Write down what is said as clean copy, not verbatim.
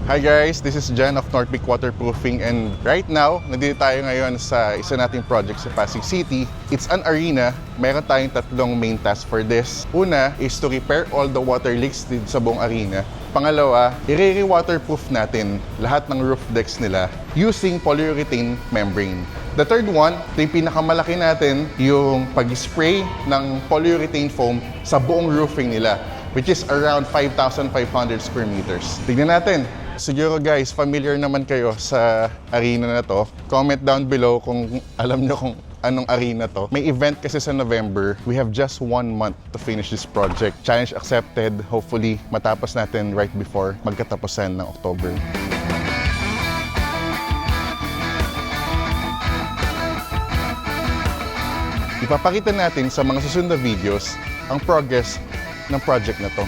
Hi guys, this is Jen of North Peak Waterproofing, and right now, nandito tayo ngayon sa isa nating project sa Pasig City. It's an arena. Meron tayong tatlong main task for this. Una is to repair all the water leaks dito sa buong arena. Pangalawa, i-re-waterproof natin lahat ng roof decks nila using polyurethane membrane. The third one, ito yung pinakamalaki natin, yung pag-spray ng polyurethane foam sa buong roofing nila, which is around 5,500 square meters. Tignan natin. Siguro guys, familiar naman kayo sa arena na to. Comment down below kung alam nyo kung anong arena to. May event kasi sa November. We have just 1 month to finish this project. Challenge accepted. Hopefully, matapos natin right before magkatapusan ng October. Ipapakita natin sa mga susunod na videos ang progress ng project na to.